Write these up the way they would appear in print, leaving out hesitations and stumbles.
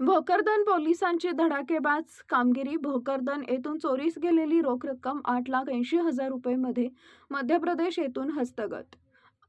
भोकरदन पोलिसांची धडाकेबाज कामगिरी. भोकरदन येथून चोरीस गेलेली रोख रक्कम 8,80,000 रुपये मध्ये मध्य प्रदेश येथून हस्तगत.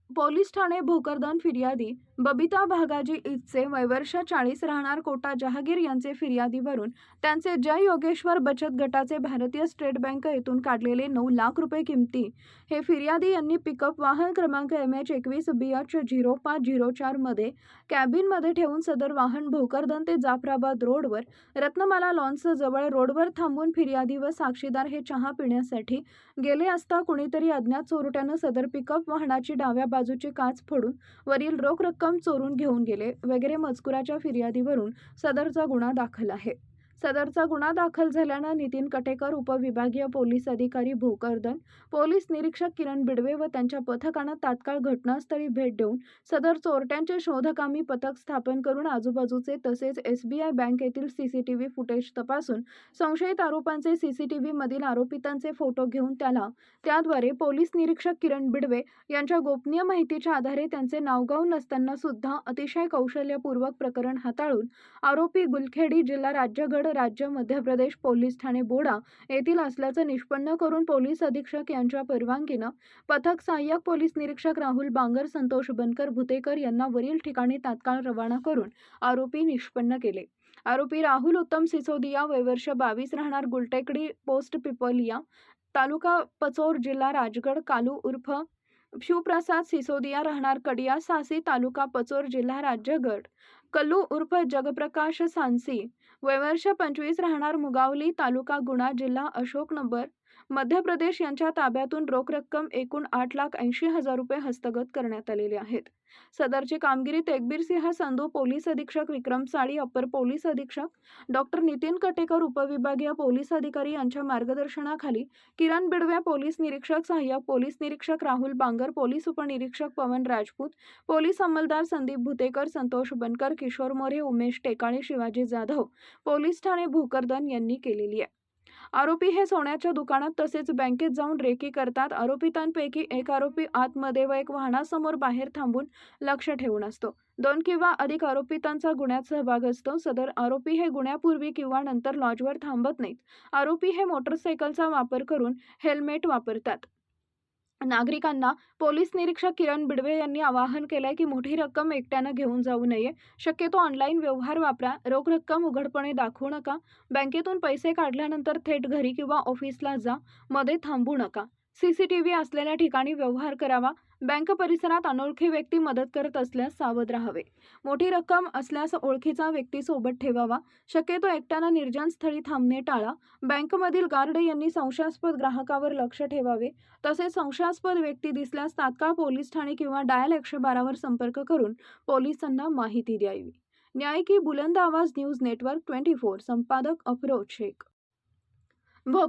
पोलीस ठाणे भोकरदन. फिर्यादी बबिता भागाजी इजचे वय वर्ष 40 राहणार कोटा जहागीर यांचे फिर्यादीवरून त्यांचे जय योगेश्वर बचत गटाचे भारतीय स्टेट बँक येथून काढलेले 9 लाख रुपये किमती हे फिर्यादी यांनी पिकअप वाहन क्रमांक MH21BH0504 मध्ये कॅबिनमध्ये ठेवून सदर वाहन भोकरदन ते जाफराबाद रोडवर रत्नमाला लॉन्स जवळ रोडवर थांबून फिर्यादी व साक्षीदार हे चहा पिण्यासाठी गेले असता कुणीतरी अज्ञात चोरट्यानं सदर पिकअप वाहनाची डाव्या बाजूची काच फोडून वरील रोख रक्कम चोरून घेऊन गेले वगैरे मजकुराच्या फिर्यादीवरून सदरचा गुन्हा दाखल आहे. सदरचा गुन्हा दाखल झाल्यानं नितीन कटेकर, उपविभागीय पोलीस अधिकारी भोकरदन, पोलीस निरीक्षक किरण बिडवे व त्यांच्या पथकानं तात्काळ घटनास्थळी भेट देऊन सदर चोरट्यांचे शोधकामी पथक स्थापन करून आजूबाजूचे तसेच SBI बँक येथील CCTV फुटेज तपासून संशयित आरोपांचे CCTV मधील आरोपितांचे फोटो घेऊन त्याद्वारे पोलीस निरीक्षक किरण बिडवे यांच्या गोपनीय माहितीच्या आधारे त्यांचे नावगाव नसताना सुद्धा अतिशय कौशल्यपूर्वक प्रकरण हाताळून आरोपी गुलखेडी, जिल्हा राज्यगड, राज्य मध्य प्रदेश, पोलीस ठाणे बोडा येथील असल्याचं निष्पन्न करून पोलीस अधीक्षक यांच्या परवानगीनं पथक सहाय्यक पोलीस निरीक्षक राहुल बांगर, संतोष बनकर, भुतेकर यांना वरील ठिकाणी तात्काळ रवाना करून आरोपी निष्पन्न केले. आरोपी राहुल उत्तम सिसोदिया, वय वर्ष 22 राहणार गुलटेकडी, पोस्ट पिपलिया, तालुका पचोर, जिल्हा राजगड, कालू उर्फ शिवप्रसाद सिसोदिया राहणार कडिया सासी, तालुका पचोर, जिल्हा राज्यगड, कल्लू उर्फ जगप्रकाश सांसी, वय वर्ष 25 राहणार मुगावली, तालुका गुणा, जिल्हा अशोकनगर, मध्य प्रदेश यांच्या ताब्यातून रोख रक्कम एकूण 8,80,000 रुपये हस्तगत करण्यात आलेले आहेत. सदरची कामगिरी तेगबीर सिंह संधू, पोलीस अधीक्षक विक्रम साळी, अपर पोलीस अधीक्षक डॉक्टर नितीन कटेकर, उपविभागीय पोलीस अधिकारी यांच्या मार्गदर्शनाखाली किरण बिडवे, पोलीस निरीक्षक, सहाय्यक पोलीस निरीक्षक राहुल बांगर, पोलीस उपनिरीक्षक पवन राजपूत, पोलीस अंमलदार संदीप भुतेकर, संतोष बनकर, किशोर मोरे, उमेश टेकाळे, शिवाजी जाधव, पोलीस ठाणे भोकरदन यांनी केलेली आहे. आरोपी हे सोन्याच्या दुकानात तसेच बँकेत जाऊन रेकी करतात. आरोपितांपैकी एक आरोपी आतमध्ये व एक वाहनासमोर बाहेर थांबून लक्ष ठेवून असतो. 2 किंवा अधिक आरोपितांचा गुन्ह्यात सहभाग असतो. सदर आरोपी हे गुन्ह्यापूर्वी किंवा नंतर लॉजवर थांबत नाहीत. आरोपी हे मोटरसायकलचा वापर करून हेल्मेट वापरतात. नागरिकांना पोलीस निरीक्षक किरण बिडवे यांनी आवाहन केलंय की मोठी रक्कम एकट्यानं घेऊन जाऊ नये. शक्यतो ऑनलाईन व्यवहार वापरा. रोख रक्कम उघडपणे दाखवू नका. बँकेतून पैसे काढल्यानंतर थेट घरी किंवा ऑफिसला जा. मध्ये थांबू नका. CCTV असलेल्या ठिकाणी व्यवहार करावा. बँक परिसरात अनोळखी व्यक्ती मदत करत असल्यास सावध राहावे. मोठी रक्कम असल्यास ओळखीचा व्यक्ती सोबत ठेवावा. शक्यतो एकट्यानं निर्जन स्थळी थांबणे टाळा. बँकमधील गार्ड यांनी संशयास्पद ग्राहकावर लक्ष ठेवावे. तसेच संशयास्पद व्यक्ती दिसल्यास तात्काळ पोलीस ठाणे किंवा डायल 112 वर संपर्क करून पोलिसांना माहिती द्यावी. न्याय की बुलंद आवाज न्यूज नेटवर्क 24, संपादक अफरोज शेख, भोकर.